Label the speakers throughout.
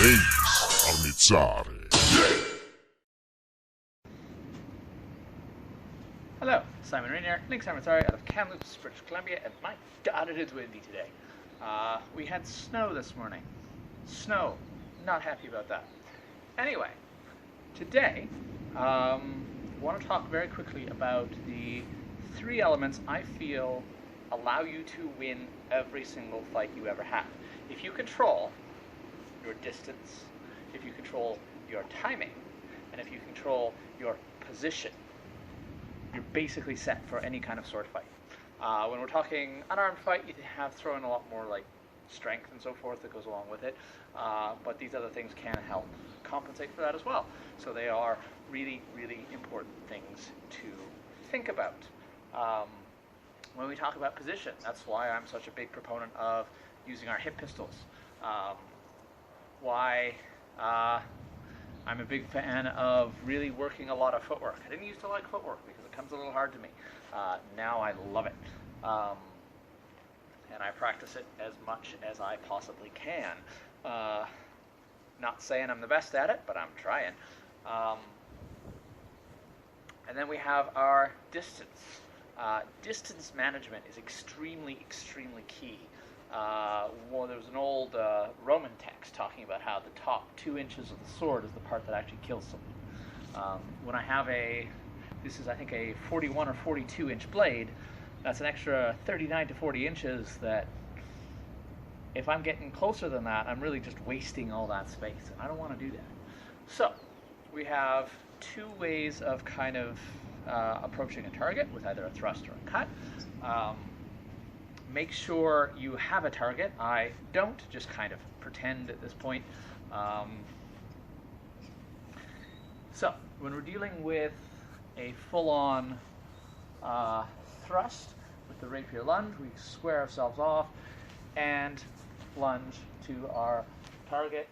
Speaker 1: Links Arnizzare.
Speaker 2: Hello, Simon Rainier, Links Arnizzare out of Kamloops, British Columbia, and my god, it is windy today. We had snow this morning. Snow. Not happy about that. Anyway, today, I want to talk very quickly about the 3 elements I feel allow you to win every single fight you ever have. If you control your distance, if you control your timing, and if you control your position, you're basically set for any kind of sword fight. When we're talking unarmed fight, you have throw in a lot more like strength and so forth that goes along with it, but these other things can help compensate for that as well. So they are really, really important things to think about. When we talk about position, that's why I'm such a big proponent of using our hip pistols. Why I'm a big fan of really working a lot of footwork. I didn't used to like footwork because it comes a little hard to me. Now I love it. And I practice it as much as I possibly can. Not saying I'm the best at it, but I'm trying. And then we have our distance. Distance management is extremely, extremely key. Well, there was an old Roman text talking about how the top 2 inches of the sword is the part that actually kills someone. When I have this is I think a 41 or 42 inch blade, that's an extra 39 to 40 inches that if I'm getting closer than that, I'm really just wasting all that space, and I don't want to do that. So we have 2 ways of kind of approaching a target with either a thrust or a cut. Make sure you have a target. I don't, just kind of pretend at this point. So when we're dealing with a full-on thrust with the rapier lunge, we square ourselves off and lunge to our target,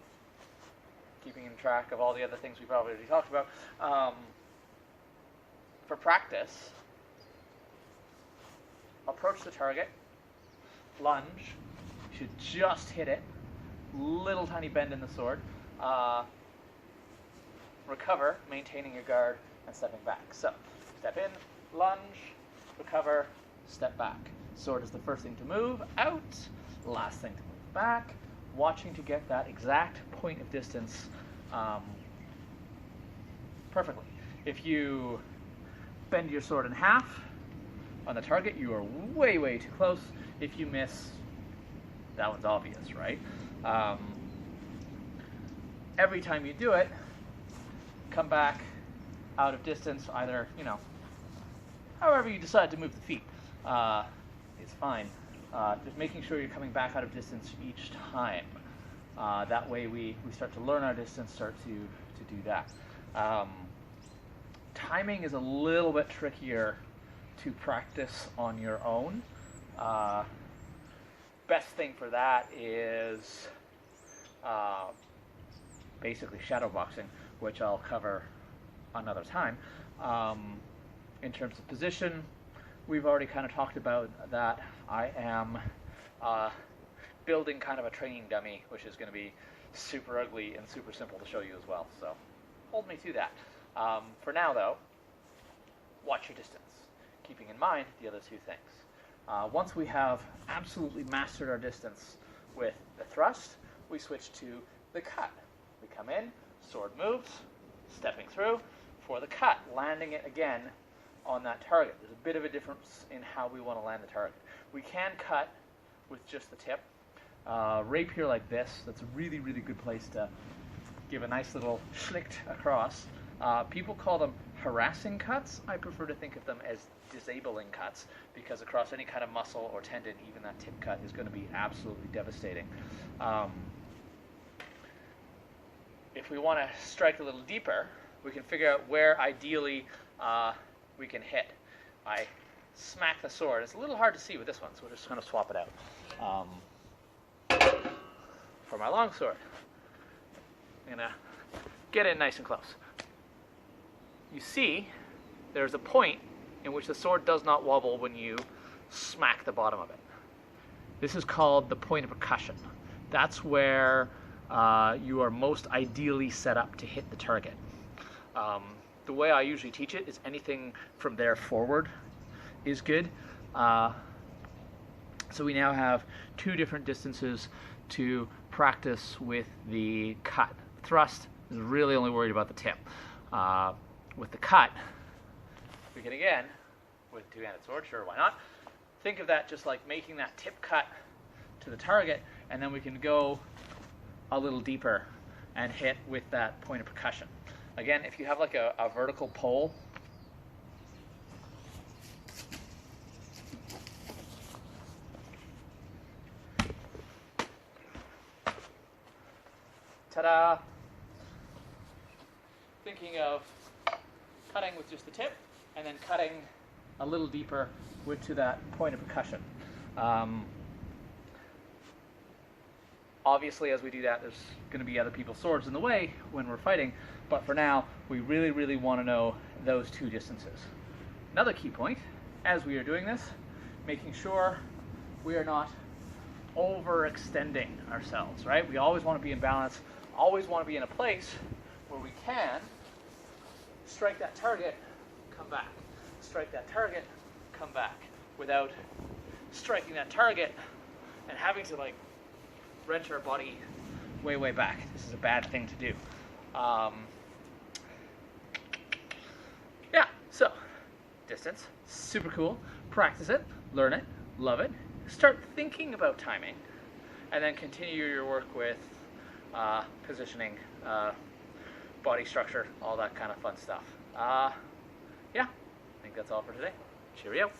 Speaker 2: keeping in track of all the other things we've already talked about. For practice, approach the target, lunge, you should just hit it, little tiny bend in the sword, recover, maintaining your guard, and stepping back. So, step in, lunge, recover, step back. Sword is the first thing to move out, last thing to move back, watching to get that exact point of distance perfectly. If you bend your sword in half on the target, you are way, way too close. If you miss, that one's obvious, right? Every time you do it, come back out of distance, either, however you decide to move the feet. It's fine. Just making sure you're coming back out of distance each time. That way we start to learn our distance, start to do that. Timing is a little bit trickier to practice on your own. Best thing for that is basically shadow boxing, which I'll cover another time. In terms of position, we've already kind of talked about that. I am building kind of a training dummy, which is going to be super ugly and super simple to show you as well, so hold me to that. For now, though, watch your distance, keeping in mind the other 2 things. Once we have absolutely mastered our distance with the thrust, we switch to the cut. We come in, sword moves, stepping through. For the cut, landing it again on that target. There's a bit of a difference in how we want to land the target. We can cut with just the tip. Rapier like this, that's a really, really good place to give a nice little schlicht across. People call them harassing cuts. I prefer to think of them as disabling cuts, because across any kind of muscle or tendon, even that tip cut is going to be absolutely devastating. If we want to strike a little deeper, we can figure out where ideally we can hit. I smack the sword. It's a little hard to see with this one, so we're just going to swap it out. For my long sword, I'm going to get in nice and close. You see, there's a point in which the sword does not wobble when you smack the bottom of it. This is called the point of percussion. That's where you are most ideally set up to hit the target. The way I usually teach it is anything from there forward is good. So we now have two different distances to practice with the cut. Thrust is really only worried about the tip. With the cut, we can again, with two-handed sword, sure, why not? Think of that just like making that tip cut to the target, and then we can go a little deeper and hit with that point of percussion. Again, if you have like a vertical pole, ta-da! Thinking of cutting with just the tip, and then cutting a little deeper to that point of percussion. Obviously, as we do that, there's going to be other people's swords in the way when we're fighting, but for now, we really, really want to know those two distances. Another key point, as we are doing this, making sure we are not overextending ourselves, right? We always want to be in balance, always want to be in a place where we can strike that target, come back. Strike that target, come back, without striking that target and having to like wrench our body way, way back. This is a bad thing to do. Yeah, so distance, super cool. Practice it, learn it, love it. Start thinking about timing, and then continue your work with positioning, body structure, all that kind of fun stuff. Yeah, I think that's all for today. Cheerio.